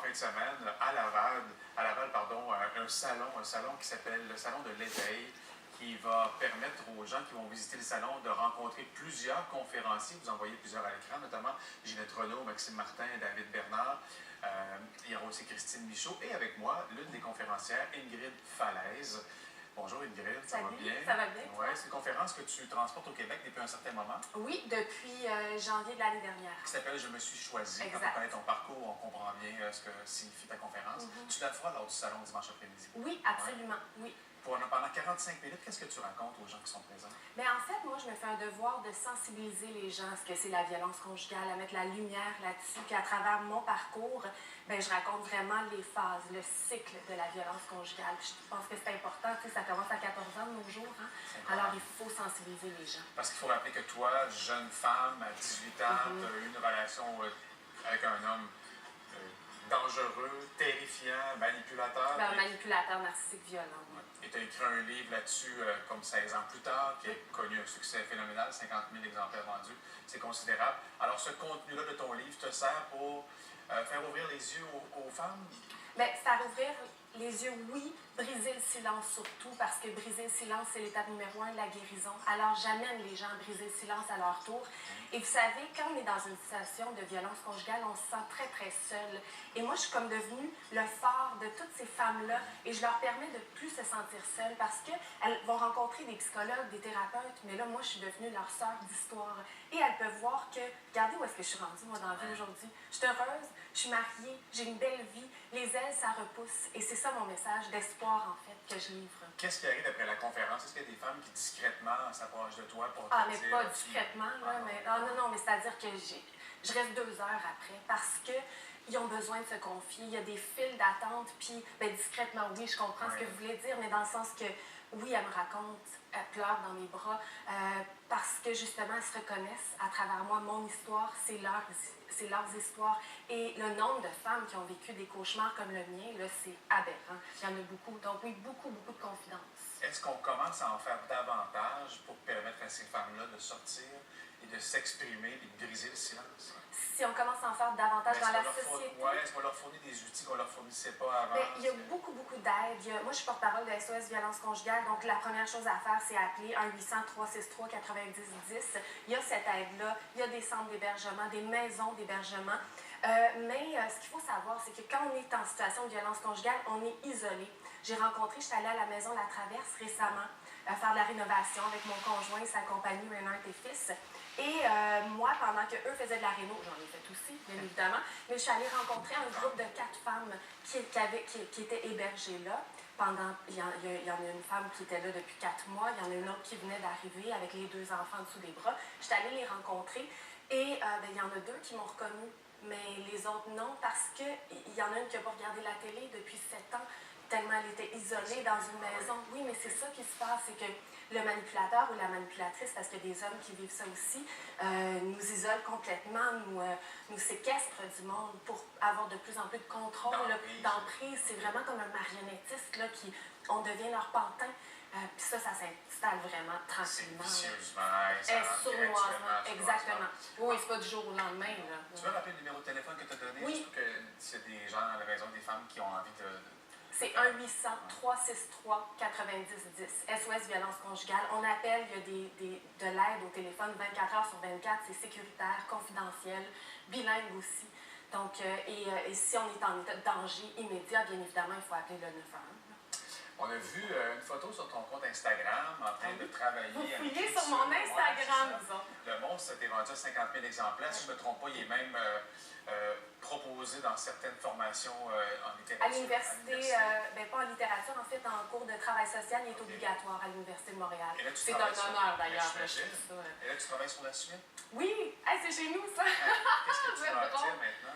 fin de semaine à Laval pardon, un salon qui s'appelle le Salon de l'éveil, qui va permettre aux gens qui vont visiter le salon de rencontrer plusieurs conférenciers. Vous en voyez plusieurs à l'écran, notamment Ginette Renaud, Maxime Martin, David Bernard. Il y aura aussi Christine Michaud et avec moi, l'une des conférencières, Ingrid Falaise. Bonjour Ingrid, ça va bien? Ça va bien. Oui, c'est une conférence que tu transportes au Québec depuis un certain moment. Oui, depuis janvier de l'année dernière. Qui s'appelle « Je me suis choisie ». Quand on connaît ton parcours, on comprend bien ce que signifie ta conférence. Tu la feras lors du salon dimanche après-midi. Oui, absolument, oui. Pendant 45 minutes, qu'est-ce que tu racontes aux gens qui sont présents? Bien, en fait, moi, je me fais un devoir de sensibiliser les gens à ce que c'est la violence conjugale, à mettre la lumière là-dessus. Puis à travers mon parcours, bien, je raconte vraiment les phases, le cycle de la violence conjugale. Puis je pense que c'est important, tu sais, ça commence à 14 ans de nos jours. Hein? Alors, il faut sensibiliser les gens. Parce qu'il faut rappeler que toi, jeune femme, à 18 ans, tu as eu une relation avec un homme dangereux, terrifiant, manipulateur. Un manipulateur narcissique violent. Ouais. Et tu as écrit un livre là-dessus comme 16 ans plus tard, qui a connu un succès phénoménal, 50 000 exemplaires vendus. C'est considérable. Alors, ce contenu-là de ton livre te sert pour faire ouvrir les yeux aux femmes? Bien, faire ouvrir les yeux, oui. Briser le silence surtout, parce que briser le silence, c'est l'étape numéro 1 de la guérison. Alors, j'amène les gens à briser le silence à leur tour. Et vous savez, quand on est dans une situation de violence conjugale, on se sent très, très seul. Et moi, je suis comme devenue le phare de toutes ces femmes-là. Et je leur permets de plus se sentir seules parce qu'elles vont rencontrer des psychologues, des thérapeutes. Mais là, moi, je suis devenue leur sœur d'histoire. Et elles peuvent voir que, regardez où est-ce que je suis rendue, moi, dans la vie aujourd'hui. Je suis heureuse, je suis mariée, j'ai une belle vie. Les ailes, ça repousse. Et c'est ça mon message d'espoir, en fait, que je livre. Qu'est-ce qui arrive après la conférence? Est-ce qu'il y a des femmes qui discrètement s'approchent de toi pour mais pas discrètement, là, mais... non, mais c'est-à-dire que je reste 2 heures après parce qu'ils ont besoin de se confier. Il y a des files d'attente, puis ben, discrètement, oui, je comprends ce que vous voulez dire, mais dans le sens que, oui, elles me racontent, elles pleurent dans mes bras, parce que, justement, elles se reconnaissent à travers moi. Mon histoire, c'est leurs histoires. Et le nombre de femmes qui ont vécu des cauchemars comme le mien, là, c'est aberrant. Il y en a beaucoup. Donc, oui, beaucoup de confidences. Est-ce qu'on commence à en faire davantage pour permettre à ces femmes-là de sortir et de s'exprimer et de briser le silence? Si on commence à en faire davantage dans la société... Oui, est-ce qu'on leur fournit des outils qu'on ne leur fournissait pas avant? Bien, il y a beaucoup d'aide. Moi, je suis porte-parole de SOS Violence Conjugale, donc la première chose à faire, c'est appeler 1-800-363-9010. Il y a cette aide-là, il y a des centres d'hébergement, des maisons d'hébergement. Mais ce qu'il faut savoir, c'est que quand on est en situation de violence conjugale, on est isolé. Je suis allée à la maison La Traverse récemment, faire de la rénovation avec mon conjoint, sa compagnie Renard et Fils. Et moi, pendant qu'eux faisaient de la réno, j'en ai fait aussi, bien évidemment, mais je suis allée rencontrer un groupe de 4 femmes qui étaient hébergées là. Il y en a une femme qui était là depuis 4 mois, il y en a une autre qui venait d'arriver avec les 2 enfants dessous des bras. Je suis allée les rencontrer et il y en a 2 qui m'ont reconnue, mais les autres non, parce qu'il y en a une qui n'a pas regardé la télé depuis 7 ans, tellement elle était isolée dans une maison. Oui, mais c'est ça qui se passe, c'est que le manipulateur ou la manipulatrice, parce qu'il y a des hommes qui vivent ça aussi, nous isole complètement, nous séquestre du monde pour avoir de plus en plus de contrôle, d'emprise. C'est vraiment comme un marionnettiste, là, on devient leur pantin. Puis ça s'installe vraiment tranquillement. Sournoisement. Exactement. Oui, c'est pas du jour au lendemain. Là. Tu veux rappeler le numéro de téléphone que tu as donné? Oui. Surtout que s'il y a des gens à la maison, des femmes qui ont envie de... C'est 1-800-363-9010. SOS Violence Conjugale. On appelle, il y a de l'aide au téléphone 24 heures sur 24. C'est sécuritaire, confidentiel, bilingue aussi. Donc, et si on est en état de danger immédiat, bien évidemment, il faut appeler le 911. On a vu une photo sur ton compte Instagram en train de travailler. Vous fouillez sur mon Instagram, disons. Le monstre s'était vendu à 50 000 exemplaires. Si je ne me trompe pas, il est même proposé dans certaines formations en littérature. À l'université, pas en littérature, en fait, en cours de travail social, il est obligatoire à l'Université de Montréal. C'est un honneur, d'ailleurs. Et là, tu travailles sur la suite? Oui! Hey, c'est chez nous, ça! Qu'est-ce que tu vas en dire maintenant?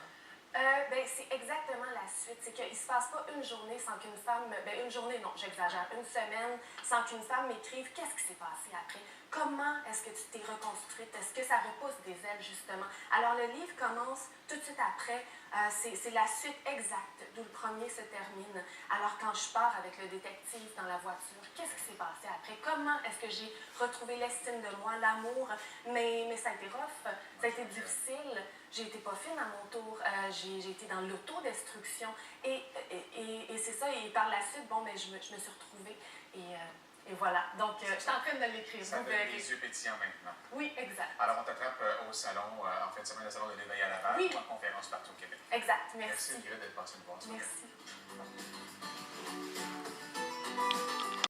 C'est exactement la suite. C'est qu'il ne se passe pas une journée sans qu'une femme... une journée, non, j'exagère. Une semaine sans qu'une femme m'écrive qu'est-ce qui s'est passé après. Comment est-ce que tu t'es reconstruite? Est-ce que ça repousse des ailes, justement? Alors, le livre commence tout de suite après, c'est la suite exacte d'où le premier se termine. Alors quand je pars avec le détective dans la voiture, qu'est-ce qui s'est passé après? Comment est-ce que j'ai retrouvé l'estime de moi, l'amour? Mais ça a été rough, ça a été difficile. J'ai été pas fine à mon tour, j'ai été dans l'autodestruction. Et c'est ça, et par la suite, bon, mais je me suis retrouvée. Et voilà. Donc, je suis en train de l'écrire. Ça donne les yeux pétillants maintenant. Oui, exact. Alors, on t'attrape au salon, en fin de semaine, le salon de l'éveil à Laval, Oui. ou en conférence partout au Québec. Exact. Merci. Merci, Ingrid, d'être passée nous voir. Merci.